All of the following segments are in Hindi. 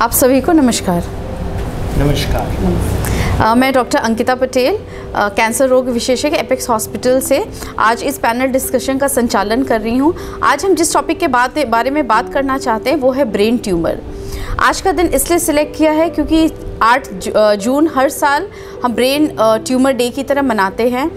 आप सभी को नमस्कार। नमस्कार। मैं डॉक्टर अंकिता पटेल, कैंसर रोग विशेषज्ञ एपेक्स हॉस्पिटल से आज इस पैनल डिस्कशन का संचालन कर रही हूँ। आज हम जिस टॉपिक के बारे में बात करना चाहते हैं वो है ब्रेन ट्यूमर। आज का दिन इसलिए सिलेक्ट किया है क्योंकि 8 जून हर साल हम ब्रेन ट्यूमर डे की तरह मनाते हैं।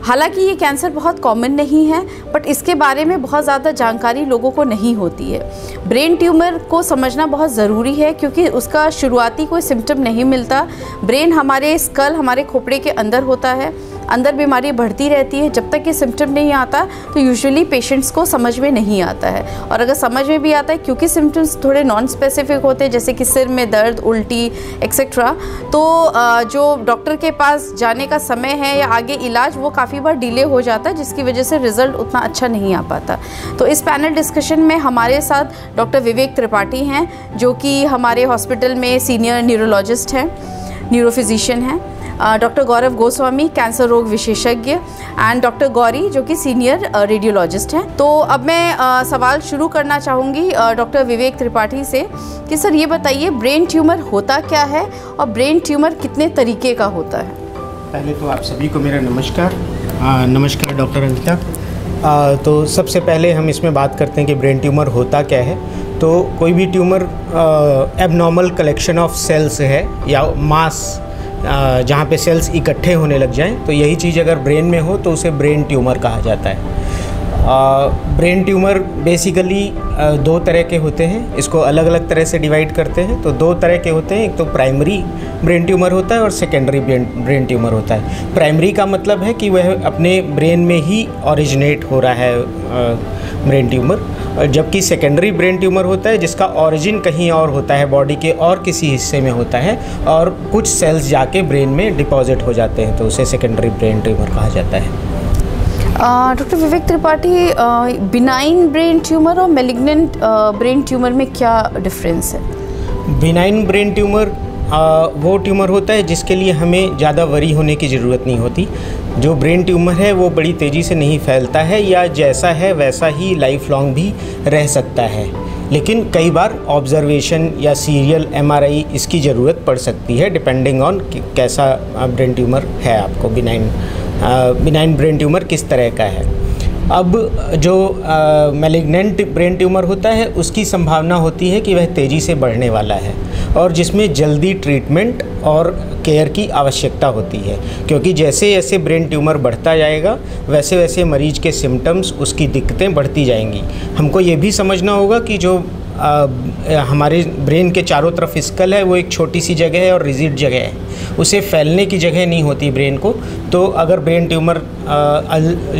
हालांकि ये कैंसर बहुत कॉमन नहीं है, बट इसके बारे में बहुत ज़्यादा जानकारी लोगों को नहीं होती है। ब्रेन ट्यूमर को समझना बहुत ज़रूरी है क्योंकि उसका शुरुआती कोई सिम्टम नहीं मिलता। ब्रेन हमारे स्कल, हमारे खोपड़े के अंदर होता है, अंदर बीमारी बढ़ती रहती है। जब तक ये सिम्टम नहीं आता तो यूजुअली पेशेंट्स को समझ में नहीं आता है, और अगर समझ में भी आता है क्योंकि सिम्टम्स थोड़े नॉन स्पेसिफिक होते हैं, जैसे कि सिर में दर्द, उल्टी एक्सेट्रा, तो जो डॉक्टर के पास जाने का समय है या आगे इलाज वो काफ़ी बार डिले हो जाता है, जिसकी वजह से रिज़ल्ट उतना अच्छा नहीं आ पाता। तो इस पैनल डिस्कशन में हमारे साथ डॉक्टर विवेक त्रिपाठी हैं, जो कि हमारे हॉस्पिटल में सीनियर न्यूरोलॉजिस्ट हैं, न्यूरोफिजिशियन हैं, डॉक्टर गौरव गोस्वामी, कैंसर रोग विशेषज्ञ, एंड डॉक्टर गौरी, जो कि सीनियर रेडियोलॉजिस्ट हैं। तो अब मैं सवाल शुरू करना चाहूँगी डॉक्टर विवेक त्रिपाठी से कि सर ये बताइए ब्रेन ट्यूमर होता क्या है और ब्रेन ट्यूमर कितने तरीके का होता है? पहले तो आप सभी को मेरा नमस्कार। नमस्कार डॉक्टर अंकिता। तो सबसे पहले हम इसमें बात करते हैं कि ब्रेन ट्यूमर होता क्या है। तो कोई भी tumour abnormal collection of cells है या मास, जहाँ पे सेल्स इकट्ठे होने लग जाएं, तो यही चीज़ अगर ब्रेन में हो तो उसे ब्रेन ट्यूमर कहा जाता है। ब्रेन ट्यूमर बेसिकली 2 तरह के होते हैं, इसको अलग अलग तरह से डिवाइड करते हैं। तो 2 तरह के होते हैं, एक तो प्राइमरी ब्रेन ट्यूमर होता है और सेकेंडरी ब्रेन ट्यूमर होता है। प्राइमरी का मतलब है कि वह अपने ब्रेन में ही ओरिजिनेट हो रहा है ब्रेन ट्यूमर, जबकि सेकेंडरी ब्रेन ट्यूमर होता है जिसका ओरिजिन कहीं और होता है, बॉडी के और किसी हिस्से में होता है और कुछ सेल्स जाके ब्रेन में डिपॉजिट हो जाते हैं, तो उसे सेकेंडरी ब्रेन ट्यूमर कहा जाता है। डॉक्टर विवेक त्रिपाठी, बिनाइन ब्रेन ट्यूमर और मैलिग्नेंट ब्रेन ट्यूमर में क्या डिफरेंस है? बिनाइन ब्रेन ट्यूमर वो ट्यूमर होता है जिसके लिए हमें ज़्यादा वरी होने की ज़रूरत नहीं होती। जो ब्रेन ट्यूमर है वो बड़ी तेज़ी से नहीं फैलता है या जैसा है वैसा ही लाइफ लॉन्ग भी रह सकता है, लेकिन कई बार ऑब्जर्वेशन या सीरियल MRI इसकी ज़रूरत पड़ सकती है, डिपेंडिंग ऑन कैसा ब्रेन ट्यूमर है आपको, बिनाइन ब्रेन ट्यूमर किस तरह का है। अब जो मैलिग्नेंट ब्रेन ट्यूमर होता है उसकी संभावना होती है कि वह तेज़ी से बढ़ने वाला है और जिसमें जल्दी ट्रीटमेंट और केयर की आवश्यकता होती है, क्योंकि जैसे जैसे ब्रेन ट्यूमर बढ़ता जाएगा वैसे वैसे मरीज के सिम्टम्स, उसकी दिक्कतें बढ़ती जाएंगी। हमको ये भी समझना होगा कि जो हमारे ब्रेन के चारों तरफ स्कल है वो एक छोटी सी जगह है और रिजिड जगह है, उसे फैलने की जगह नहीं होती ब्रेन को। तो अगर ब्रेन ट्यूमर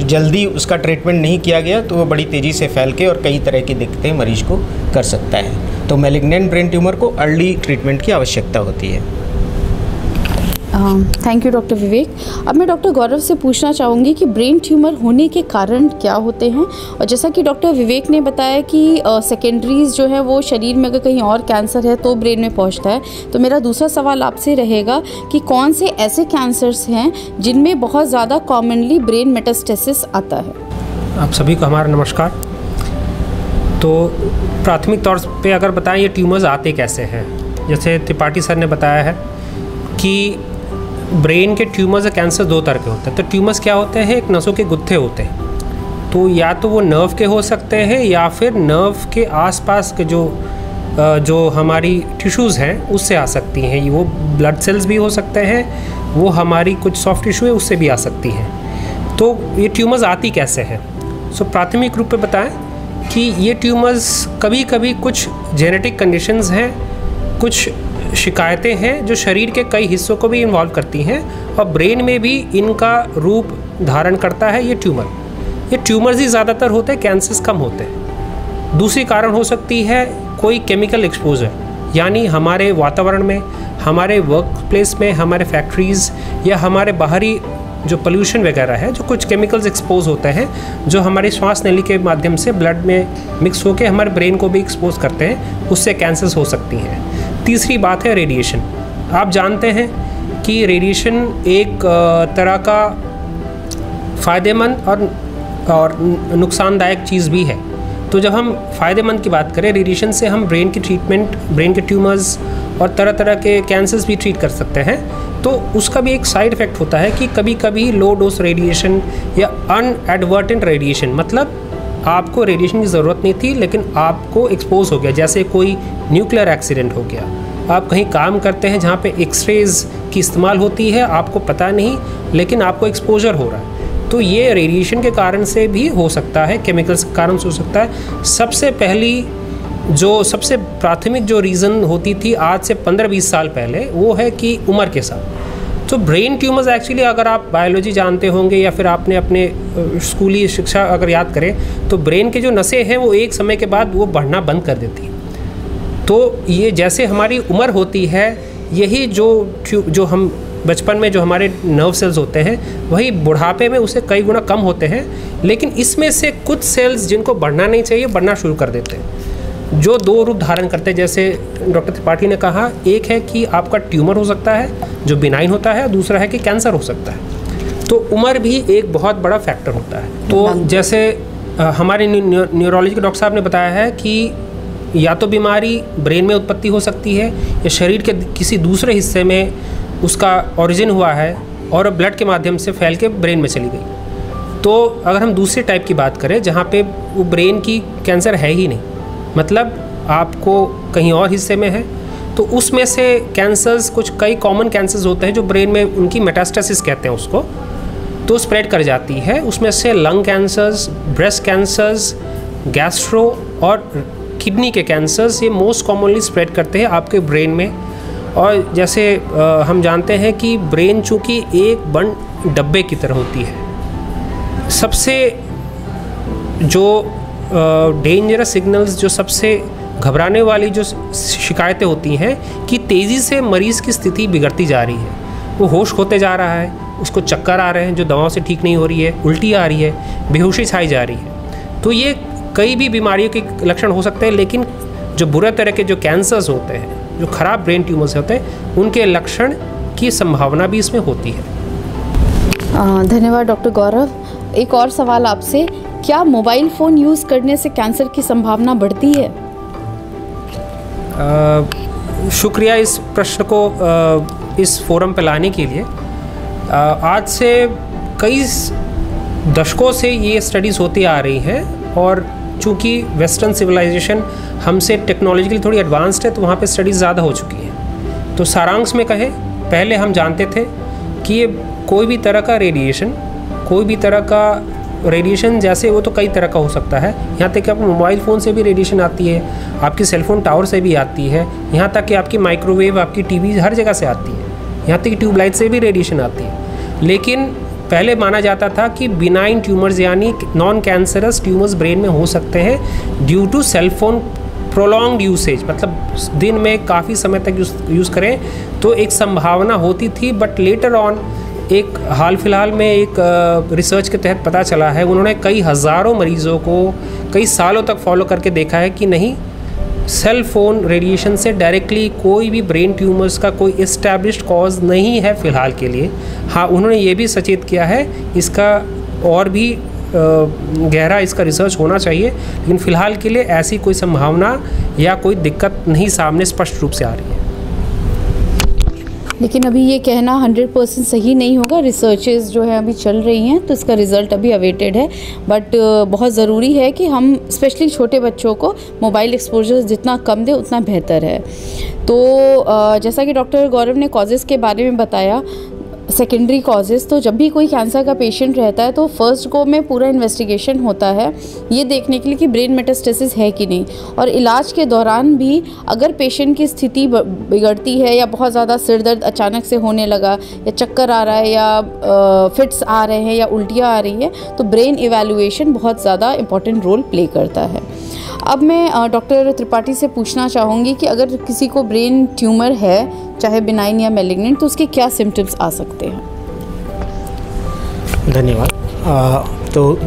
जल्दी उसका ट्रीटमेंट नहीं किया गया तो वो बड़ी तेज़ी से फैल के और कई तरह की दिक्कतें मरीज को कर सकता है। तो मैलिग्नेंट ब्रेन ट्यूमर को अर्ली ट्रीटमेंट की आवश्यकता होती है। थैंक यू डॉक्टर विवेक। अब मैं डॉक्टर गौरव से पूछना चाहूँगी कि ब्रेन ट्यूमर होने के कारण क्या होते हैं, और जैसा कि डॉक्टर विवेक ने बताया कि सेकेंडरीज जो है वो शरीर में अगर कहीं और कैंसर है तो ब्रेन में पहुँचता है, तो मेरा दूसरा सवाल आपसे रहेगा कि कौन से ऐसे कैंसर्स हैं जिनमें बहुत ज़्यादा कॉमनली ब्रेन मेटास्टेसिस आता है? आप सभी को हमारा नमस्कार। तो प्राथमिक तौर पे अगर बताएं ये ट्यूमर्स आते कैसे हैं, जैसे त्रिपाठी सर ने बताया है कि ब्रेन के ट्यूमर्स और कैंसर 2 तरह के होते हैं। तो ट्यूमर्स क्या होते हैं? एक नसों के गुत्थे होते हैं, तो या तो वो नर्व के हो सकते हैं या फिर नर्व के आसपास के जो हमारी टिश्यूज़ हैं उससे आ सकती हैं। वो ब्लड सेल्स भी हो सकते हैं, वो हमारी कुछ सॉफ्ट टिश्यू है उससे भी आ सकती हैं। तो ये ट्यूमर्स आती कैसे हैं? सो प्राथमिक रूप पे बताएं कि ये ट्यूमर्स कभी कभी कुछ जेनेटिक कंडीशंस हैं, कुछ शिकायतें हैं जो शरीर के कई हिस्सों को भी इन्वॉल्व करती हैं और ब्रेन में भी इनका रूप धारण करता है ये ट्यूमर। ये ट्यूमर्स ही ज़्यादातर होते हैं, कैंसर्स कम होते हैं। दूसरी कारण हो सकती है कोई केमिकल एक्सपोजर, यानी हमारे वातावरण में, हमारे वर्क प्लेस में, हमारे फैक्ट्रीज़ या हमारे बाहरी जो पोल्यूशन वगैरह है, जो कुछ केमिकल्स एक्सपोज होते हैं जो हमारी श्वास नली के माध्यम से ब्लड में मिक्स होकर हमारे ब्रेन को भी एक्सपोज करते हैं, उससे कैंसर्स हो सकती हैं। तीसरी बात है रेडिएशन। आप जानते हैं कि रेडिएशन एक तरह का फ़ायदेमंद और नुकसानदायक चीज़ भी है। तो जब हम फ़ायदेमंद की बात करें, रेडिएशन से हम ब्रेन की ट्रीटमेंट, ब्रेन के ट्यूमर्स और तरह तरह के कैंसर्स भी ट्रीट कर सकते हैं। तो उसका भी एक साइड इफ़ेक्ट होता है कि कभी कभी लो डोज रेडिएशन या अनएडवर्टेंट रेडिएशन, मतलब आपको रेडिएशन की ज़रूरत नहीं थी लेकिन आपको एक्सपोज हो गया, जैसे कोई न्यूक्लियर एक्सीडेंट हो गया, आप कहीं काम करते हैं जहाँ पे एक्सरेज की इस्तेमाल होती है, आपको पता नहीं लेकिन आपको एक्सपोजर हो रहा है, तो ये रेडिएशन के कारण से भी हो सकता है, केमिकल्स के कारण से हो सकता है। सबसे पहली जो सबसे प्राथमिक जो रीज़न होती थी आज से 15-20 साल पहले, वो है कि उम्र के साथ। तो ब्रेन ट्यूमर्स एक्चुअली, अगर आप बायोलॉजी जानते होंगे या फिर आपने अपने स्कूली शिक्षा अगर याद करें, तो ब्रेन के जो नसें हैं वो एक समय के बाद वो बढ़ना बंद कर देती हैं। तो ये जैसे हमारी उम्र होती है, यही जो हम बचपन में जो हमारे नर्व सेल्स होते हैं वही बुढ़ापे में उससे कई गुना कम होते हैं, लेकिन इसमें से कुछ सेल्स जिनको बढ़ना नहीं चाहिए बढ़ना शुरू कर देते हैं, जो दो रूप धारण करते हैं। जैसे डॉक्टर त्रिपाठी ने कहा, एक है कि आपका ट्यूमर हो सकता है जो बिनाइन होता है, दूसरा है कि कैंसर हो सकता है। तो उम्र भी एक बहुत बड़ा फैक्टर होता है। तो जैसे हमारे न्यूरोलॉजी के डॉक्टर साहब ने बताया है कि या तो बीमारी ब्रेन में उत्पत्ति हो सकती है या शरीर के किसी दूसरे हिस्से में उसका ओरिजिन हुआ है और ब्लड के माध्यम से फैल के ब्रेन में चली गई। तो अगर हम दूसरे टाइप की बात करें जहाँ पे वो ब्रेन की कैंसर है ही नहीं, मतलब आपको कहीं और हिस्से में है, तो उसमें से कैंसर्स, कुछ कई कॉमन कैंसर्स होते हैं जो ब्रेन में उनकी मेटास्टेसिस कहते हैं उसको, तो स्प्रेड कर जाती है। उसमें से lung cancers, breast cancers, gastro और किडनी के कैंसर्स, ये मोस्ट कॉमनली स्प्रेड करते हैं आपके ब्रेन में। और जैसे हम जानते हैं कि ब्रेन चूँकि एक बंद डब्बे की तरह होती है, सबसे जो डेंजरस सिग्नल्स, जो सबसे घबराने वाली जो शिकायतें होती हैं कि तेज़ी से मरीज़ की स्थिति बिगड़ती जा रही है, वो होश खोते जा रहा है, उसको चक्कर आ रहे हैं जो दवाओं से ठीक नहीं हो रही है, उल्टी आ रही है, बेहोशी छाई जा रही है। तो ये कई भी बीमारियों के लक्षण हो सकते हैं, लेकिन जो बुरे तरह के जो कैंसर्स होते हैं, जो ख़राब ब्रेन ट्यूमर्स होते हैं, उनके लक्षण की संभावना भी इसमें होती है। धन्यवाद डॉक्टर गौरव। एक और सवाल आपसे, क्या मोबाइल फ़ोन यूज़ करने से कैंसर की संभावना बढ़ती है? शुक्रिया इस प्रश्न को इस फोरम पर लाने के लिए। आज से कई दशकों से ये स्टडीज़ होती आ रही हैं, और चूँकि वेस्टर्न सिविलाइजेशन हमसे टेक्नोलॉजिकली थोड़ी एडवांस्ड है, तो वहाँ पे स्टडीज़ ज़्यादा हो चुकी हैं। तो सारांश में कहें, पहले हम जानते थे कि ये कोई भी तरह का रेडिएशन, कोई भी तरह का रेडिएशन, जैसे वो तो कई तरह का हो सकता है, यहाँ तक कि आपको मोबाइल फ़ोन से भी रेडिएशन आती है, आपकी सेलफोन टावर से भी आती है, यहाँ तक कि आपकी माइक्रोवेव, आपकी टीवी हर जगह से आती है, यहाँ तक कि ट्यूबलाइट से भी रेडिएशन आती है। लेकिन पहले माना जाता था कि बिनाइन ट्यूमर्स यानी नॉन कैंसरस ट्यूमर्स ब्रेन में हो सकते हैं due to cellphone prolonged usage, मतलब दिन में काफ़ी समय तक यूज़ करें तो एक संभावना होती थी। बट लेटर ऑन एक हाल फिलहाल में एक रिसर्च के तहत पता चला है, उन्होंने कई हज़ारों मरीज़ों को कई सालों तक फॉलो करके देखा है कि नहीं, सेल फोन रेडिएशन से डायरेक्टली कोई भी ब्रेन ट्यूमर्स का कोई इस्टेब्लिश्ड कॉज नहीं है फ़िलहाल के लिए। हाँ, उन्होंने ये भी सचेत किया है इसका और भी गहरा इसका रिसर्च होना चाहिए, लेकिन फ़िलहाल के लिए ऐसी कोई संभावना या कोई दिक्कत नहीं सामने स्पष्ट रूप से आ रही है। लेकिन अभी ये कहना 100% सही नहीं होगा, रिसर्चेस जो है अभी चल रही हैं, तो इसका रिज़ल्ट अभी अवेटेड है। बट बहुत ज़रूरी है कि हम स्पेशली छोटे बच्चों को मोबाइल एक्सपोजर जितना कम दें उतना बेहतर है। तो जैसा कि डॉक्टर गौरव ने कॉजेज़ के बारे में बताया, सेकेंडरी कॉजेज़, तो जब भी कोई कैंसर का पेशेंट रहता है तो फर्स्ट गो में पूरा इन्वेस्टिगेशन होता है ये देखने के लिए कि ब्रेन मेटास्टेसिस है कि नहीं, और इलाज के दौरान भी अगर पेशेंट की स्थिति बिगड़ती है या बहुत ज़्यादा सिर दर्द अचानक से होने लगा या चक्कर आ रहा है या फिट्स आ रहे हैं या उल्टियाँ आ रही हैं, तो ब्रेन इवैल्यूएशन बहुत ज़्यादा इम्पॉर्टेंट रोल प्ले करता है। अब मैं डॉक्टर त्रिपाठी से पूछना चाहूँगी कि अगर किसी को ब्रेन ट्यूमर है, चाहे बिनाइन या मैलिग्नेंट, तो उसके क्या सिम्टम्स आ सकते हैं? धन्यवाद। तो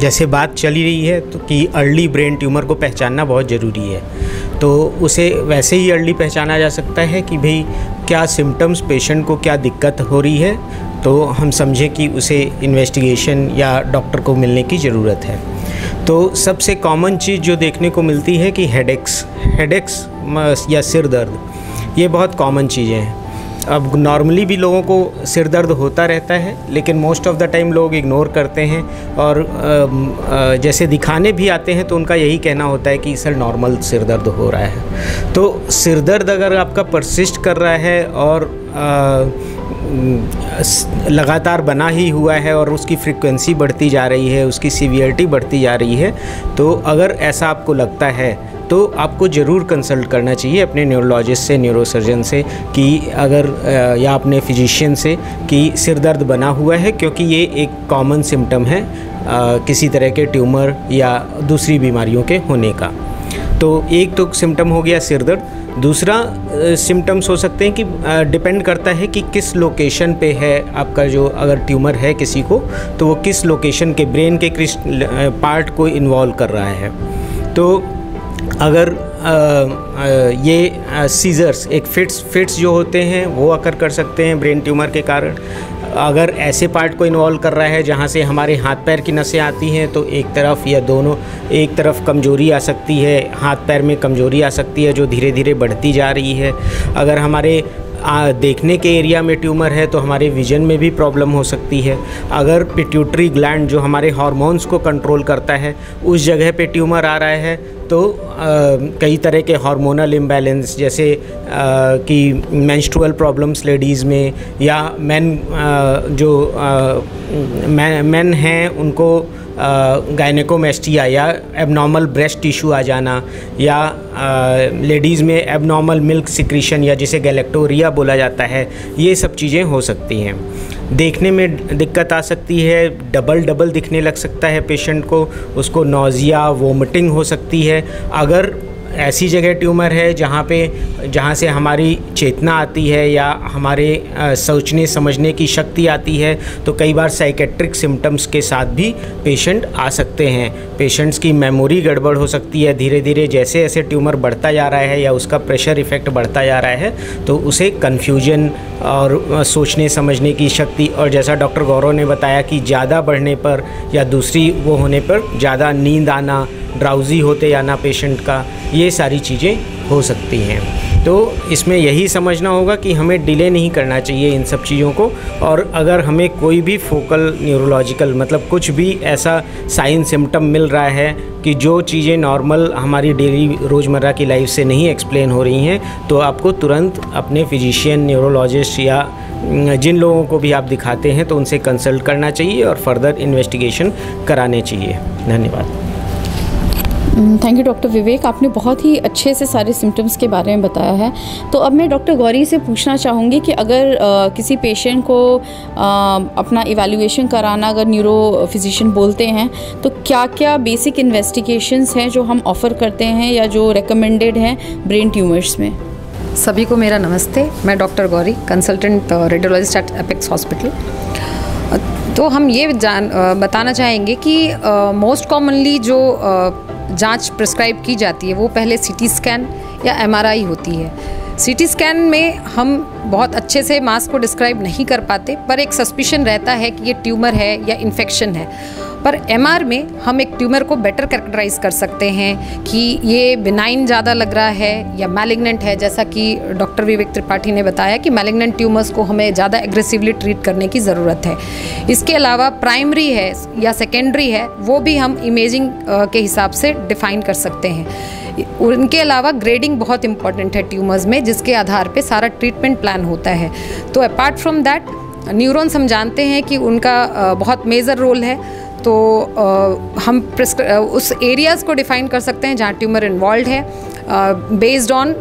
जैसे बात चली रही है तो कि अर्ली ब्रेन ट्यूमर को पहचानना बहुत ज़रूरी है, तो उसे वैसे ही अर्ली पहचाना जा सकता है कि भाई क्या सिम्टम्स, पेशेंट को क्या दिक्कत हो रही है, तो हम समझें कि उसे इन्वेस्टिगेशन या डॉक्टर को मिलने की ज़रूरत है। तो सबसे कॉमन चीज़ जो देखने को मिलती है कि हेडेक्स या सिर दर्द, ये बहुत कॉमन चीज़ें हैं। अब नॉर्मली भी लोगों को सिर दर्द होता रहता है, लेकिन मोस्ट ऑफ़ द टाइम लोग इग्नोर करते हैं और जैसे दिखाने भी आते हैं तो उनका यही कहना होता है कि सर नॉर्मल सिर दर्द हो रहा है। तो सिर दर्द अगर आपका परसिस्ट कर रहा है और लगातार बना ही हुआ है और उसकी फ्रीक्वेंसी बढ़ती जा रही है, उसकी सीवियरिटी बढ़ती जा रही है, तो अगर ऐसा आपको लगता है तो आपको ज़रूर कंसल्ट करना चाहिए अपने न्यूरोलॉजिस्ट से, न्यूरोसर्जन से, कि अगर या अपने फिजिशियन से, कि सिर दर्द बना हुआ है, क्योंकि ये एक कॉमन सिम्टम है किसी तरह के ट्यूमर या दूसरी बीमारियों के होने का। तो एक तो सिम्टम हो गया सिर दर्द। दूसरा सिम्टम्स हो सकते हैं कि डिपेंड करता है कि किस लोकेशन पे है आपका, जो अगर ट्यूमर है किसी को तो वो किस लोकेशन के ब्रेन के किस पार्ट को इन्वॉल्व कर रहा है। तो अगर ये सीजर्स, एक फिट्स जो होते हैं वो अकर कर सकते हैं ब्रेन ट्यूमर के कारण। अगर ऐसे पार्ट को इन्वॉल्व कर रहा है जहाँ से हमारे हाथ पैर की नसें आती हैं, तो एक तरफ या दोनों, एक तरफ कमजोरी आ सकती है, हाथ पैर में कमजोरी आ सकती है जो धीरे धीरे बढ़ती जा रही है। अगर हमारे देखने के एरिया में ट्यूमर है तो हमारे विजन में भी प्रॉब्लम हो सकती है। अगर पिट्यूटरी ग्लैंड जो हमारे हार्मोन्स को कंट्रोल करता है उस जगह पे ट्यूमर आ रहा है तो कई तरह के हार्मोनल इम्बैलेंस, जैसे कि मेंस्ट्रुअल प्रॉब्लम्स लेडीज़ में, या मेन हैं उनको गायनेकोमेस्टिया या एबनॉर्मल ब्रेस्ट टिश्यू आ जाना, या लेडीज़ में एबनॉर्मल मिल्क सिक्रीशन या जिसे गैलेक्टोरिया बोला जाता है, ये सब चीज़ें हो सकती हैं। देखने में दिक्कत आ सकती है, डबल दिखने लग सकता है पेशेंट को, उसको नौजिया, वोमिटिंग हो सकती है। अगर ऐसी जगह ट्यूमर है जहाँ से हमारी चेतना आती है या हमारे सोचने समझने की शक्ति आती है, तो कई बार साइकेट्रिक सिम्टम्स के साथ भी पेशेंट आ सकते हैं। पेशेंट्स की मेमोरी गड़बड़ हो सकती है धीरे धीरे, जैसे जैसे ट्यूमर बढ़ता जा रहा है या उसका प्रेशर इफ़ेक्ट बढ़ता जा रहा है तो उसे कन्फ्यूजन और सोचने समझने की शक्ति, और जैसा डॉक्टर गौरव ने बताया कि ज़्यादा बढ़ने पर या दूसरी वो होने पर ज़्यादा नींद आना, ड्राउजी होते आना पेशेंट का, ये सारी चीज़ें हो सकती हैं। तो इसमें यही समझना होगा कि हमें डिले नहीं करना चाहिए इन सब चीज़ों को। और अगर हमें कोई भी फोकल न्यूरोलॉजिकल, मतलब कुछ भी ऐसा साइन सिम्टम मिल रहा है कि जो चीज़ें नॉर्मल हमारी डेली रोज़मर्रा की लाइफ से नहीं एक्सप्लेन हो रही हैं, तो आपको तुरंत अपने फिजिशियन, न्यूरोलॉजिस्ट या जिन लोगों को भी आप दिखाते हैं तो उनसे कंसल्ट करना चाहिए और फर्दर इन्वेस्टिगेशन कराने चाहिए। धन्यवाद। थैंक यू डॉक्टर विवेक, आपने बहुत ही अच्छे से सारे सिम्टम्स के बारे में बताया है। तो अब मैं डॉक्टर गौरी से पूछना चाहूँगी कि अगर किसी पेशेंट को अपना इवैल्यूएशन कराना अगर न्यूरो फिजिशियन बोलते हैं तो क्या क्या बेसिक इन्वेस्टिगेशंस हैं जो हम ऑफ़र करते हैं या जो रिकमेंडेड हैं ब्रेन ट्यूमर्स में? सभी को मेरा नमस्ते। मैं doctor Gauri, consultant radiologist at Apex hospital. तो हम ये बताना चाहेंगे कि मोस्ट कॉमनली जो जांच प्रिस्क्राइब की जाती है वो पहले सीटी स्कैन या एमआरआई होती है। सीटी स्कैन में हम बहुत अच्छे से मास को डिस्क्राइब नहीं कर पाते, पर एक सस्पिशन रहता है कि ये ट्यूमर है या इन्फेक्शन है। पर एमआर में हम एक ट्यूमर को बेटर कैरेक्टराइज कर सकते हैं कि ये बिनाइन ज़्यादा लग रहा है या मैलिग्नेंट है, जैसा कि डॉक्टर विवेक त्रिपाठी ने बताया कि मैलिग्नेंट ट्यूमर्स को हमें ज़्यादा एग्रेसिवली ट्रीट करने की ज़रूरत है। इसके अलावा प्राइमरी है या सेकेंडरी है वो भी हम इमेजिंग के हिसाब से डिफ़ाइन कर सकते हैं। उनके अलावा ग्रेडिंग बहुत इंपॉर्टेंट है ट्यूमर्स में, जिसके आधार पे सारा ट्रीटमेंट प्लान होता है। तो अपार्ट फ्रॉम दैट न्यूरॉन्स हम जानते हैं कि उनका बहुत मेजर रोल है, तो हम उस एरियाज़ को डिफ़ाइन कर सकते हैं जहाँ ट्यूमर इन्वॉल्व है based on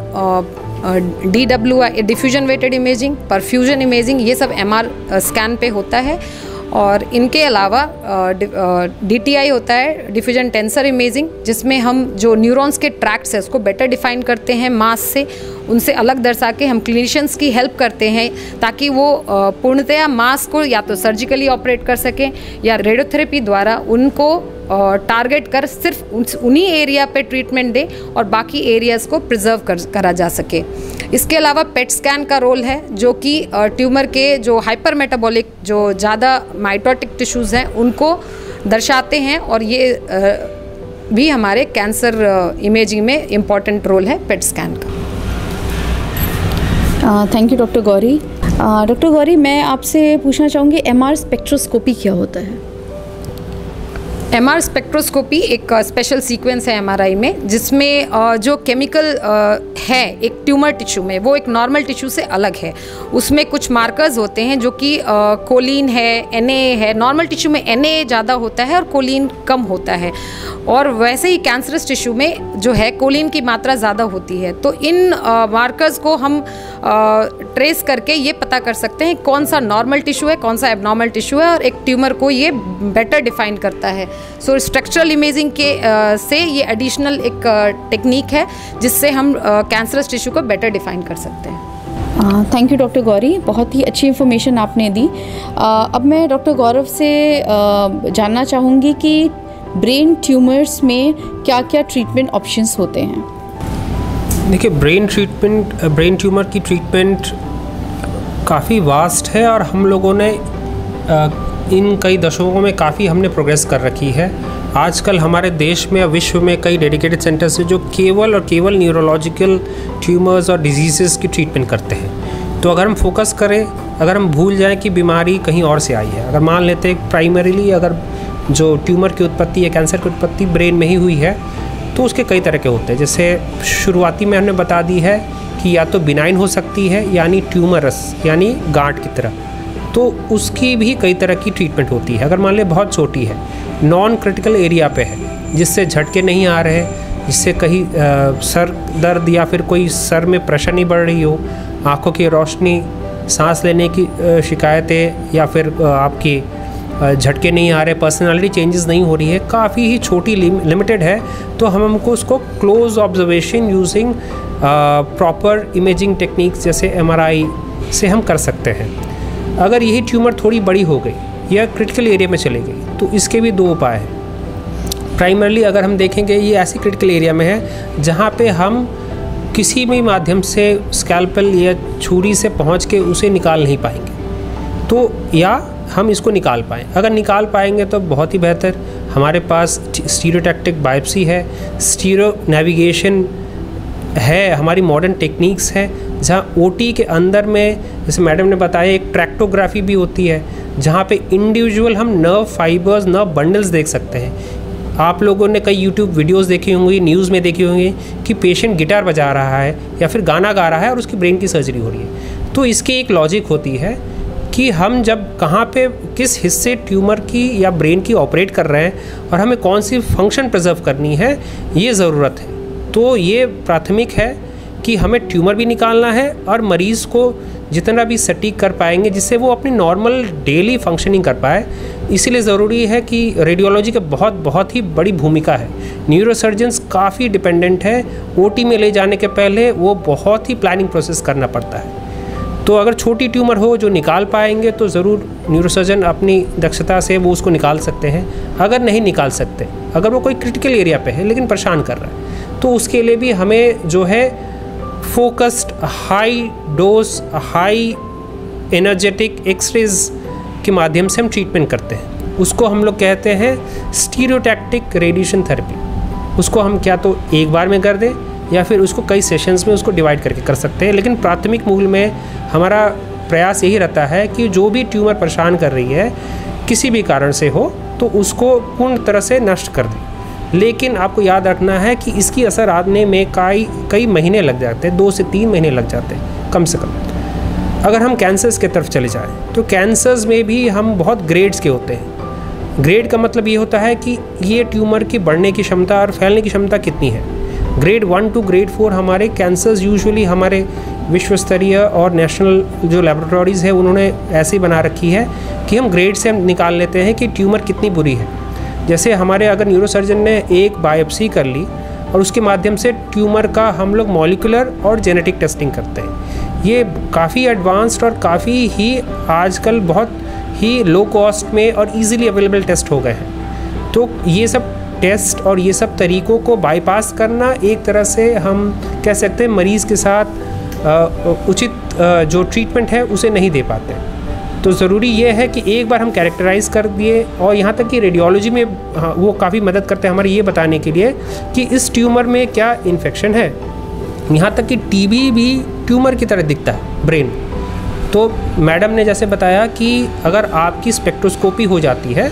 DWI diffusion weighted imaging, perfusion imaging, ये सब MR स्कैन पे होता है। और इनके अलावा DTI होता है, डिफ्यूजन टेंसर इमेजिंग, जिसमें हम जो न्यूरॉन्स के ट्रैक्ट्स है उसको बेटर डिफाइन करते हैं मास से, उनसे अलग दर्शा के हम क्लिनिशियंस की हेल्प करते हैं ताकि वो पूर्णतया मास को या तो सर्जिकली ऑपरेट कर सकें या रेडियोथेरेपी द्वारा उनको टारगेट कर सिर्फ उन्हीं एरिया पे ट्रीटमेंट दे और बाकी एरियाज़ को प्रिजर्व करा जा सके। इसके अलावा पेट स्कैन का रोल है, जो कि ट्यूमर के जो हाइपर मेटाबॉलिक, जो ज़्यादा माइटोटिक टिश्यूज़ हैं उनको दर्शाते हैं, और ये भी हमारे कैंसर इमेजिंग में इम्पॉर्टेंट रोल है पेट स्कैन का। Thank you doctor Gauri. Doctor Gauri, मैं आपसे पूछना चाहूँगी MR स्पेक्ट्रोस्कोपी क्या होता है? MR स्पेक्ट्रोस्कोपी एक स्पेशल सीक्वेंस है MRI में, जिसमें जो केमिकल है एक ट्यूमर टिश्यू में, वो एक नॉर्मल टिश्यू से अलग है। उसमें कुछ मार्कर्स होते हैं जो कि कोलिन है, Na है। नॉर्मल टिश्यू में Na ज़्यादा होता है और कोलिन कम होता है, और वैसे ही कैंसरस टिश्यू में जो है कोलिन की मात्रा ज़्यादा होती है। तो इन मार्कर्स को हम ट्रेस करके ये पता कर सकते हैं कौन सा नॉर्मल टिश्यू है, कौन सा एबनॉर्मल टिश्यू है, और एक ट्यूमर को ये बेटर डिफाइन करता है। सो स्ट्रक्चरल इमेजिंग के से ये एडिशनल एक टेक्निक है जिससे हम कैंसरस टिश्यू को बेटर डिफाइन कर सकते हैं। थैंक यू डॉक्टर गौरी, बहुत ही अच्छी इन्फॉर्मेशन आपने दी। अब मैं डॉक्टर गौरव से जानना चाहूँगी कि ब्रेन ट्यूमर्स में क्या क्या ट्रीटमेंट ऑप्शंस होते हैं? देखिए, ब्रेन ट्यूमर की ट्रीटमेंट काफ़ी वास्ट है, और हम लोगों ने इन कई दशकों में काफ़ी हमने प्रोग्रेस कर रखी है। आजकल हमारे देश में और विश्व में कई डेडिकेटेड सेंटर्स हैं जो केवल और केवल न्यूरोलॉजिकल ट्यूमर्स और डिजीज़ की ट्रीटमेंट करते हैं। तो अगर हम फोकस करें, अगर हम भूल जाएं कि बीमारी कहीं और से आई है, अगर मान लेते हैं प्राइमरीली अगर जो ट्यूमर की उत्पत्ति या कैंसर की उत्पत्ति ब्रेन में ही हुई है, तो उसके कई तरह के होते हैं। जैसे शुरुआती में हमने बता दी है कि या तो बिनाइन हो सकती है, यानी ट्यूमरस यानी गांठ की तरह, तो उसकी भी कई तरह की ट्रीटमेंट होती है। अगर मान ले बहुत छोटी है, नॉन क्रिटिकल एरिया पे है, जिससे झटके नहीं आ रहे, जिससे कहीं सर दर्द या फिर कोई सर में प्रेशर नहीं बढ़ रही हो, आँखों की रोशनी, सांस लेने की शिकायतें, या फिर आपकी झटके नहीं आ रहे, पर्सनालिटी चेंजेस नहीं हो रही है, काफ़ी ही छोटी लिमिटेड है, तो हमको उसको close observation using proper imaging techniques जैसे MRI से हम कर सकते हैं। अगर यही ट्यूमर थोड़ी बड़ी हो गई या क्रिटिकल एरिया में चली गई, तो इसके भी दो उपाय हैं। प्राइमरली अगर हम देखेंगे, ये ऐसी क्रिटिकल एरिया में है जहाँ पे हम किसी भी माध्यम से स्कैल्पेल या छुरी से पहुँच के उसे निकाल नहीं पाएंगे, तो या हम इसको निकाल पाएँ। अगर निकाल पाएंगे तो बहुत ही बेहतर। हमारे पास स्टीरियोटैक्टिक बायोप्सी है, स्टीरियो नेविगेशन है, हमारी मॉडर्न टेक्निक्स हैं, जहाँ OT के अंदर में, जैसे मैडम ने बताया, एक ट्रैक्टोग्राफी भी होती है, जहाँ पे इंडिविजुअल हम नर्व फाइबर्स, नर्व बंडल्स देख सकते हैं। आप लोगों ने कई YouTube वीडियोस देखी होंगी, न्यूज़ में देखी होंगी कि पेशेंट गिटार बजा रहा है या फिर गाना गा रहा है और उसकी ब्रेन की सर्जरी हो रही है। तो इसकी एक लॉजिक होती है कि हम जब कहाँ पे किस हिस्से ट्यूमर की या ब्रेन की ऑपरेट कर रहे हैं और हमें कौन सी फंक्शन प्रिजर्व करनी है, ये ज़रूरत है। तो ये प्राथमिक है कि हमें ट्यूमर भी निकालना है और मरीज़ को जितना भी सटीक कर पाएंगे जिससे वो अपनी नॉर्मल डेली फंक्शनिंग कर पाए। इसीलिए ज़रूरी है कि रेडियोलॉजी का बहुत ही बड़ी भूमिका है। न्यूरोसर्जन्स काफ़ी डिपेंडेंट है, OT में ले जाने के पहले वो बहुत ही प्लानिंग प्रोसेस करना पड़ता है। तो अगर छोटी ट्यूमर हो जो निकाल पाएंगे तो ज़रूर न्यूरोसर्जन अपनी दक्षता से वो उसको निकाल सकते हैं। अगर नहीं निकाल सकते, अगर वो कोई क्रिटिकल एरिया पे है लेकिन परेशान कर रहा है, तो उसके लिए भी हमें जो है focused high dose high energetic X-rays के माध्यम से हम ट्रीटमेंट करते हैं। उसको हम लोग कहते हैं स्टीरियोटैक्टिक रेडिएशन थेरेपी। उसको हम क्या तो एक बार में कर दें या फिर उसको कई सेशंस में उसको डिवाइड करके कर सकते हैं, लेकिन प्राथमिक मूल में हमारा प्रयास यही रहता है कि जो भी ट्यूमर परेशान कर रही है किसी भी कारण से हो तो उसको पूर्ण तरह से नष्ट कर दें। लेकिन आपको याद रखना है कि इसकी असर आने में कई महीने लग जाते हैं, 2 से 3 महीने लग जाते हैं कम से कम। अगर हम कैंसर्स के तरफ चले जाएं तो कैंसर्स में भी हम बहुत ग्रेड्स के होते हैं। ग्रेड का मतलब ये होता है कि ये ट्यूमर की बढ़ने की क्षमता और फैलने की क्षमता कितनी है। ग्रेड 1 टू ग्रेड 4 हमारे कैंसर्स यूजुअली हमारे विश्व स्तरीय और नेशनल जो लैबोरेटरीज़ है उन्होंने ऐसी बना रखी है कि हम ग्रेड से हम निकाल लेते हैं कि ट्यूमर कितनी बुरी है। जैसे हमारे अगर न्यूरोसर्जन ने एक बायोप्सी कर ली और उसके माध्यम से ट्यूमर का हम लोग मॉलिक्यूलर और जेनेटिक टेस्टिंग करते हैं। ये काफ़ी एडवांस्ड और काफ़ी ही आजकल बहुत ही लो कॉस्ट में और इजीली अवेलेबल टेस्ट हो गए हैं। तो ये सब टेस्ट और ये सब तरीक़ों को बाईपास करना एक तरह से हम कह सकते हैं मरीज़ के साथ उचित जो ट्रीटमेंट है उसे नहीं दे पाते। तो ज़रूरी ये है कि एक बार हम कैरेक्टराइज़ कर दिए, और यहाँ तक कि रेडियोलॉजी में वो काफ़ी मदद करते हैं हमारे ये बताने के लिए कि इस ट्यूमर में क्या इन्फेक्शन है। यहाँ तक कि टीबी भी ट्यूमर की तरह दिखता है ब्रेन। तो मैडम ने जैसे बताया कि अगर आपकी स्पेक्ट्रोस्कोपी हो जाती है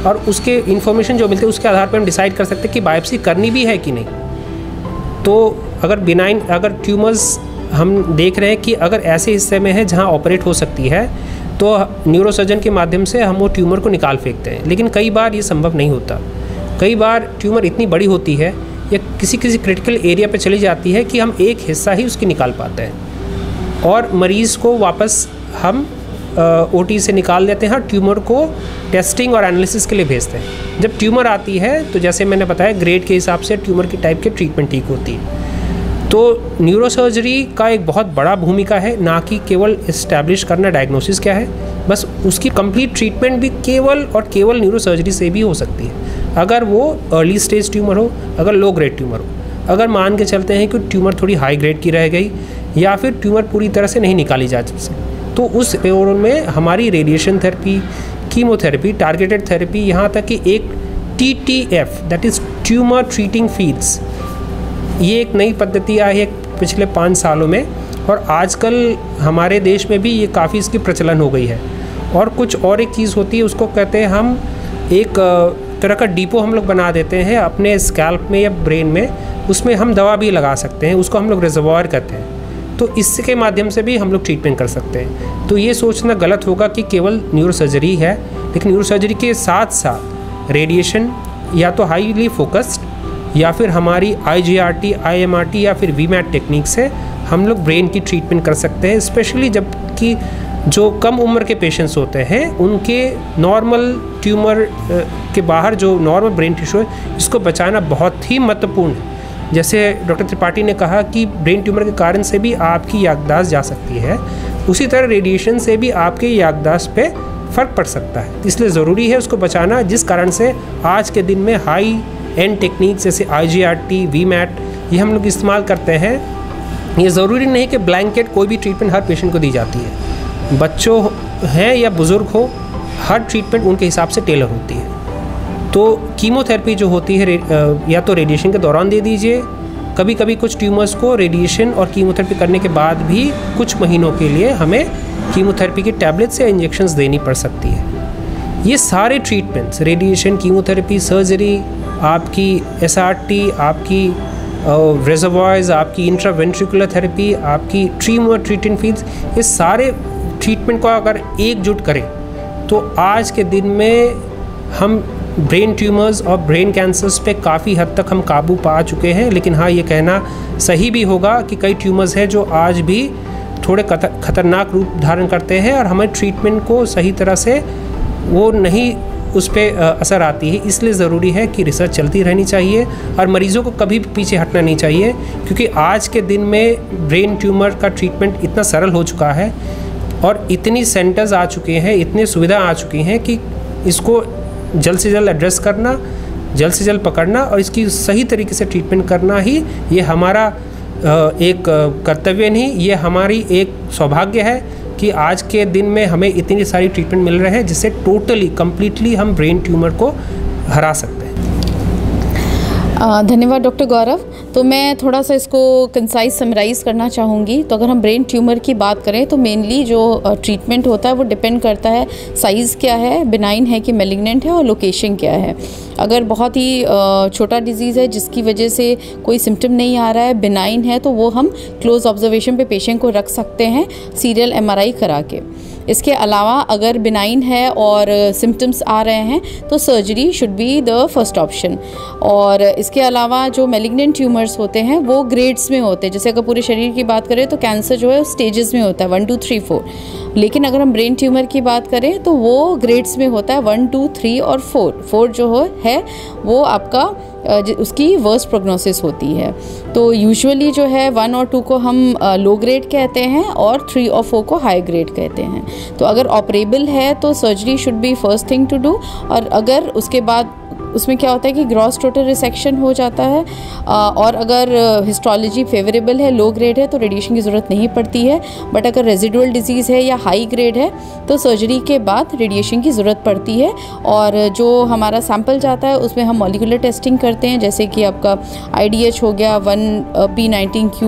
और उसके इन्फॉर्मेशन जो मिलते हैं उसके आधार पर हम डिसाइड कर सकते हैं कि बायोप्सी करनी भी है कि नहीं। तो अगर बिनाइन, अगर ट्यूमर्स हम देख रहे हैं कि अगर ऐसे हिस्से में है जहाँ ऑपरेट हो सकती है, तो न्यूरोसर्जन के माध्यम से हम वो ट्यूमर को निकाल फेंकते हैं। लेकिन कई बार ये संभव नहीं होता। कई बार ट्यूमर इतनी बड़ी होती है या किसी क्रिटिकल एरिया पे चली जाती है कि हम एक हिस्सा ही उसकी निकाल पाते हैं और मरीज़ को वापस हम ओटी से निकाल देते हैं और ट्यूमर को टेस्टिंग और एनालिसिस के लिए भेजते हैं। जब ट्यूमर आती है तो जैसे मैंने बताया ग्रेड के हिसाब से ट्यूमर की टाइप के ट्रीटमेंट ठीक होती है। तो न्यूरोसर्जरी का एक बहुत बड़ा भूमिका है, ना कि केवल इस्टेब्लिश करना डायग्नोसिस क्या है, बस उसकी कंप्लीट ट्रीटमेंट भी केवल और केवल न्यूरोसर्जरी से भी हो सकती है। अगर वो अर्ली स्टेज ट्यूमर हो, अगर लो ग्रेड ट्यूमर हो, अगर मान के चलते हैं कि ट्यूमर थोड़ी हाई ग्रेड की रह गई या फिर ट्यूमर पूरी तरह से नहीं निकाली जा सकती, तो उस पेरोल में हमारी radiation therapy, chemotherapy, targeted therapy, यहाँ तक कि एक TTF that is tumour treating feeds, ये एक नई पद्धति आई है पिछले 5 सालों में और आजकल हमारे देश में भी ये काफ़ी इसकी प्रचलन हो गई है। और कुछ और एक चीज़ होती है, उसको कहते हैं हम एक तरह का डिपो हम लोग बना देते हैं अपने स्कैल्प में या ब्रेन में, उसमें हम दवा भी लगा सकते हैं, उसको हम लोग रिजर्वॉयर कहते हैं। तो इसके माध्यम से भी हम लोग ट्रीटमेंट कर सकते हैं। तो ये सोचना गलत होगा कि केवल न्यूरोसर्जरी है, लेकिन न्यूरोसर्जरी के साथ साथ रेडिएशन या तो हाईली फोकस्ड या फिर हमारी IGRT, IMRT या फिर VMAT टेक्निक से हम लोग ब्रेन की ट्रीटमेंट कर सकते हैं। स्पेशली जबकि जो कम उम्र के पेशेंट्स होते हैं उनके नॉर्मल ट्यूमर के बाहर जो नॉर्मल ब्रेन टिश्यू है इसको बचाना बहुत ही महत्वपूर्ण है। जैसे डॉक्टर त्रिपाठी ने कहा कि ब्रेन ट्यूमर के कारण से भी आपकी याददाश्त जा सकती है, उसी तरह रेडिएशन से भी आपके याददाश्त पे फ़र्क पड़ सकता है। इसलिए ज़रूरी है उसको बचाना, जिस कारण से आज के दिन में हाई एंड टेक्निक जैसे IGRT, VMAT ये हम लोग इस्तेमाल करते हैं। ये ज़रूरी नहीं कि ब्लैंकेट कोई भी ट्रीटमेंट हर पेशेंट को दी जाती है। बच्चों हैं या बुज़ुर्ग हो, हर ट्रीटमेंट उनके हिसाब से टेलर होती है। तो कीमोथेरेपी जो होती है या तो रेडिएशन के दौरान दे दीजिए, कभी कभी कुछ ट्यूमर्स को रेडिएशन और कीमोथेरेपी करने के बाद भी कुछ महीनों के लिए हमें कीमोथेरेपी की टैबलेट्स या इंजेक्शंस देनी पड़ सकती है। ये सारे ट्रीटमेंट्स, रेडिएशन, कीमोथेरेपी, सर्जरी, आपकी SRT, आपकी रिजर्वॉयर्स, आपकी इंट्रावेंट्रिकुलर थेरेपी, आपकी ट्यूमर ट्रीटिंग फीड्स, ये सारे ट्रीटमेंट को अगर एकजुट करें तो आज के दिन में हम ब्रेन ट्यूमर्स और ब्रेन कैंसर्स पे काफ़ी हद तक हम काबू पा चुके हैं। लेकिन हाँ, ये कहना सही भी होगा कि कई ट्यूमर्स हैं जो आज भी थोड़े खतरनाक रूप धारण करते हैं और हमारे ट्रीटमेंट को सही तरह से वो नहीं उस पर असर आती है। इसलिए ज़रूरी है कि रिसर्च चलती रहनी चाहिए और मरीज़ों को कभी भी पीछे हटना नहीं चाहिए, क्योंकि आज के दिन में ब्रेन ट्यूमर का ट्रीटमेंट इतना सरल हो चुका है और इतनी सेंटर्स आ चुके हैं, इतनी सुविधा आ चुकी हैं कि इसको जल्द से जल्द एड्रेस करना, जल्द से जल्द पकड़ना और इसकी सही तरीके से ट्रीटमेंट करना ही ये हमारा एक कर्तव्य नहीं, ये हमारी एक सौभाग्य है कि आज के दिन में हमें इतनी सारी ट्रीटमेंट मिल रहे हैं जिससे टोटली कम्प्लीटली हम ब्रेन ट्यूमर को हरा सकते हैं। धन्यवाद डॉक्टर गौरव। तो मैं थोड़ा सा इसको कंसाइज समराइज़ करना चाहूँगी। तो अगर हम ब्रेन ट्यूमर की बात करें तो मेनली जो ट्रीटमेंट होता है वो डिपेंड करता है साइज़ क्या है, बिनाइन है कि मैलिग्नेंट है, और लोकेशन क्या है। अगर बहुत ही छोटा डिजीज़ है जिसकी वजह से कोई सिम्टम नहीं आ रहा है, बिनाइन है, तो वो हम क्लोज ऑब्जर्वेशन पे पेशेंट को रख सकते हैं सीरियल MRI करा के। इसके अलावा अगर बिनाइन है और सिम्टम्स आ रहे हैं तो surgery should be the first option. और इसके अलावा जो मैलिग्नेंट ट्यूमर्स होते हैं वो ग्रेड्स में होते हैं। जैसे अगर पूरे शरीर की बात करें तो कैंसर जो है स्टेजेस में होता है 1, 2, 3, 4, लेकिन अगर हम ब्रेन ट्यूमर की बात करें तो वो ग्रेड्स में होता है 1, 2, 3 और 4 जो है वो आपका उसकी वर्स्ट प्रोग्नोसिस होती है। तो यूजुअली जो है 1 और 2 को हम लो ग्रेड कहते हैं और 3 और 4 को हाई ग्रेड कहते हैं। तो अगर ऑपरेबल है तो surgery should be first thing to do, और अगर उसके बाद उसमें क्या होता है कि ग्रॉस टोटल रिसेक्शन हो जाता है, और अगर हिस्टोलॉजी फेवरेबल है, लो ग्रेड है, तो रेडिएशन की ज़रूरत नहीं पड़ती है। बट अगर रेजिडुअल डिजीज़ है या हाई ग्रेड है तो सर्जरी के बाद रेडिएशन की ज़रूरत पड़ती है। और जो हमारा सैंपल जाता है उसमें हम मॉलिक्यूलर टेस्टिंग करते हैं, जैसे कि आपका IDH हो गया, 1p19q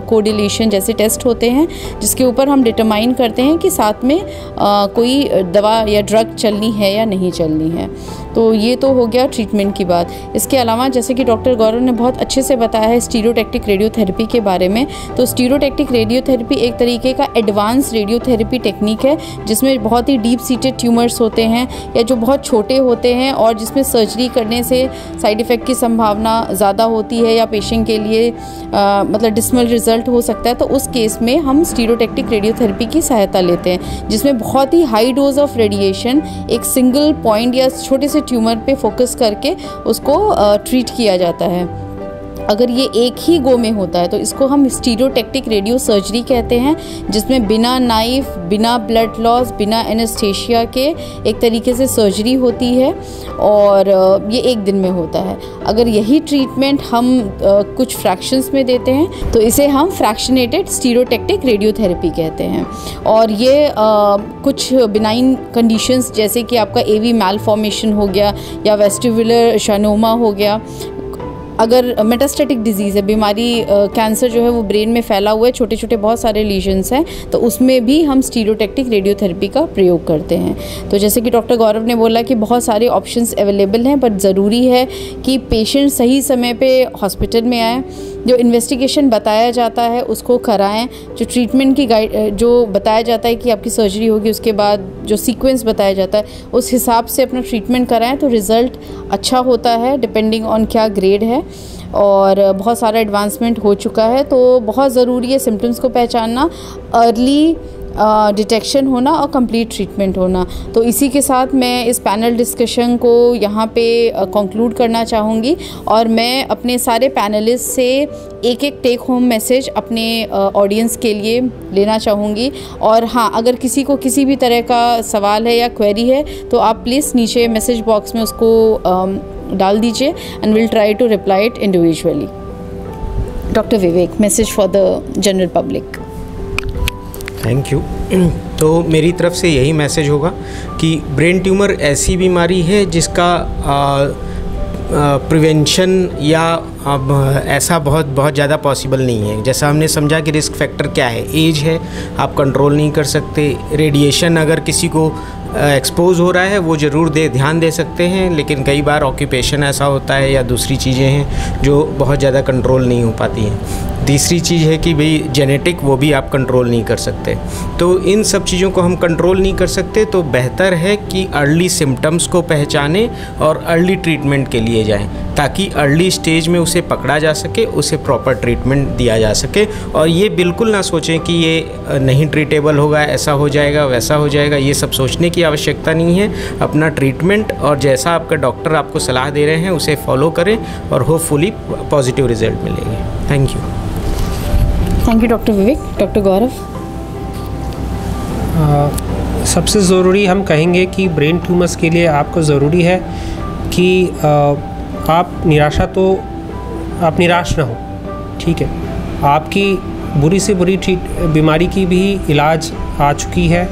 कोडिलेशन जैसे टेस्ट होते हैं, जिसके ऊपर हम डिटरमाइन करते हैं कि साथ में कोई दवा या ड्रग चलनी है या नहीं चलनी है। तो ये तो हो गया ट्रीटमेंट की बात। इसके अलावा जैसे कि डॉक्टर गौरव ने बहुत अच्छे से बताया है स्टीरियोटैक्टिक रेडियोथेरेपी के बारे में, तो स्टीरियोटैक्टिक रेडियोथेरेपी एक तरीके का एडवांस रेडियोथेरेपी टेक्निक है, जिसमें बहुत ही डीप सीटेड ट्यूमर्स होते हैं या जो बहुत छोटे होते हैं और जिसमें सर्जरी करने से साइड इफ़ेक्ट की संभावना ज़्यादा होती है या पेशेंट के लिए मतलब डिस्मल रिजल्ट हो सकता है। तो उस केस में हम स्टीरियोटैक्टिक रेडियोथेरेपी की सहायता लेते हैं, जिसमें बहुत ही हाई डोज ऑफ रेडिएशन एक सिंगल पॉइंट या छोटे से ट्यूमर पे फोकस करके उसको ट्रीट किया जाता है। अगर ये एक ही गो में होता है तो इसको हम स्टीरियोटैक्टिक रेडियो सर्जरी कहते हैं, जिसमें बिना नाइफ, बिना ब्लड लॉस, बिना एनेस्थेशिया के एक तरीके से सर्जरी होती है और ये एक दिन में होता है। अगर यही ट्रीटमेंट हम कुछ फ्रैक्शंस में देते हैं तो इसे हम फ्रैक्शनेटेड स्टीरियोटैक्टिक रेडियोथेरेपी कहते हैं। और ये कुछ बिनाइन कंडीशंस जैसे कि आपका AV मैलफॉर्मेशन हो गया या वेस्टिबुलर शानोमा हो गया, अगर मेटास्टेटिक डिजीज़ है, बीमारी कैंसर जो है वो ब्रेन में फैला हुआ है, छोटे छोटे बहुत सारे लीजन्स हैं, तो उसमें भी हम स्टीरियोटैक्टिक रेडियोथेरेपी का प्रयोग करते हैं। तो जैसे कि डॉक्टर गौरव ने बोला कि बहुत सारे ऑप्शंस अवेलेबल हैं, बट ज़रूरी है कि पेशेंट सही समय पे हॉस्पिटल में आए, जो इन्वेस्टिगेशन बताया जाता है उसको कराएं, जो ट्रीटमेंट की गाइड जो बताया जाता है कि आपकी सर्जरी होगी उसके बाद जो सीक्वेंस बताया जाता है उस हिसाब से अपना ट्रीटमेंट कराएं, तो रिज़ल्ट अच्छा होता है डिपेंडिंग ऑन क्या ग्रेड है। और बहुत सारा एडवांसमेंट हो चुका है, तो बहुत ज़रूरी है सिम्टम्स को पहचानना, अर्ली डिटेक्शन होना और कंप्लीट ट्रीटमेंट होना। तो इसी के साथ मैं इस पैनल डिस्कशन को यहाँ पे कंक्लूड करना चाहूँगी और मैं अपने सारे पैनलिस्ट से एक एक टेक होम मैसेज अपने ऑडियंस के लिए लेना चाहूँगी। और हाँ, अगर किसी को किसी भी तरह का सवाल है या क्वेरी है तो आप प्लीज़ नीचे मैसेज बॉक्स में उसको डाल दीजिए and will try to reply it individually. Doctor Vivek, message for the general public. Thank you. तो मेरी तरफ से यही मैसेज होगा कि ब्रेन ट्यूमर ऐसी बीमारी है जिसका प्रिवेंशन या ऐसा बहुत ज़्यादा पॉसिबल नहीं है। जैसा हमने समझा कि रिस्क फैक्टर क्या है, एज है, आप कंट्रोल नहीं कर सकते, रेडिएशन अगर किसी को एक्सपोज हो रहा है वो ज़रूर ध्यान दे सकते हैं, लेकिन कई बार ऑक्यूपेशन ऐसा होता है या दूसरी चीज़ें हैं जो बहुत ज़्यादा कंट्रोल नहीं हो पाती हैं। तीसरी चीज़ है कि भाई जेनेटिक, वो भी आप कंट्रोल नहीं कर सकते। तो इन सब चीज़ों को हम कंट्रोल नहीं कर सकते, तो बेहतर है कि अर्ली सिम्टम्स को पहचानें और अर्ली ट्रीटमेंट के लिए जाएं, ताकि अर्ली स्टेज में उसे पकड़ा जा सके, उसे प्रॉपर ट्रीटमेंट दिया जा सके। और ये बिल्कुल ना सोचें कि ये नहीं ट्रीटेबल होगा, ऐसा हो जाएगा, वैसा हो जाएगा, ये सब सोचने की आवश्यकता नहीं है। अपना ट्रीटमेंट और जैसा आपका डॉक्टर आपको सलाह दे रहे हैं उसे फॉलो करें और होपफुली पॉजिटिव रिजल्ट मिलेंगे। Thank you. Thank you doctor Vivek. Doctor Gaurav. सबसे ज़रूरी हम कहेंगे कि ब्रेन ट्यूमर्स के लिए आपको ज़रूरी है कि आप निराश ना हो, ठीक है। आपकी बुरी से बुरी बीमारी की भी इलाज आ चुकी है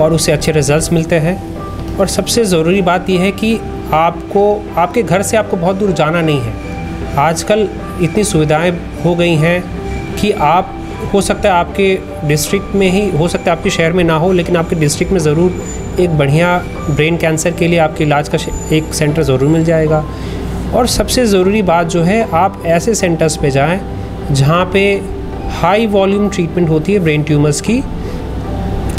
और उससे अच्छे रिजल्ट्स मिलते हैं। और सबसे ज़रूरी बात यह है कि आपके घर से आपको बहुत दूर जाना नहीं है। आजकल इतनी सुविधाएं हो गई हैं कि आप हो सकता है आपके डिस्ट्रिक्ट में ही, हो सकता है आपके शहर में ना हो, लेकिन आपके डिस्ट्रिक्ट में ज़रूर एक बढ़िया ब्रेन कैंसर के लिए आपके इलाज का एक सेंटर ज़रूर मिल जाएगा। और सबसे ज़रूरी बात जो है, आप ऐसे सेंटर्स पे जाएं जहाँ पे हाई वॉल्यूम ट्रीटमेंट होती है ब्रेन ट्यूमर्स की,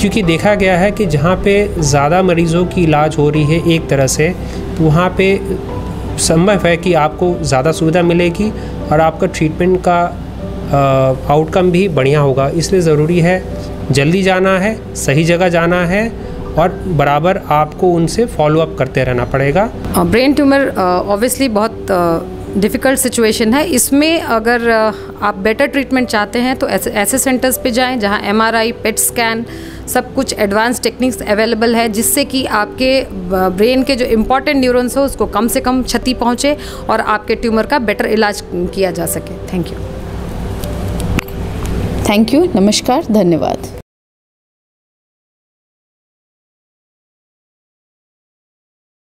क्योंकि देखा गया है कि जहाँ पे ज़्यादा मरीज़ों की इलाज हो रही है एक तरह से, तो वहाँ पे संभव है कि आपको ज़्यादा सुविधा मिलेगी और आपका ट्रीटमेंट का आउटकम भी बढ़िया होगा। इसलिए ज़रूरी है जल्दी जाना है, सही जगह जाना है और बराबर आपको उनसे फॉलो अप करते रहना पड़ेगा। ब्रेन ट्यूमर ऑब्वियसली बहुत डिफ़िकल्ट सिचुएशन है। इसमें अगर आप बेटर ट्रीटमेंट चाहते हैं तो ऐसे सेंटर्स पे जाएं जहां MRI, PET स्कैन सब कुछ एडवांस टेक्निक्स अवेलेबल है जिससे कि आपके ब्रेन के जो इम्पॉर्टेंट न्यूरॉन्स हो उसको कम से कम क्षति पहुँचे और आपके ट्यूमर का बेटर इलाज किया जा सके। Thank you. थैंक यू, नमस्कार, धन्यवाद।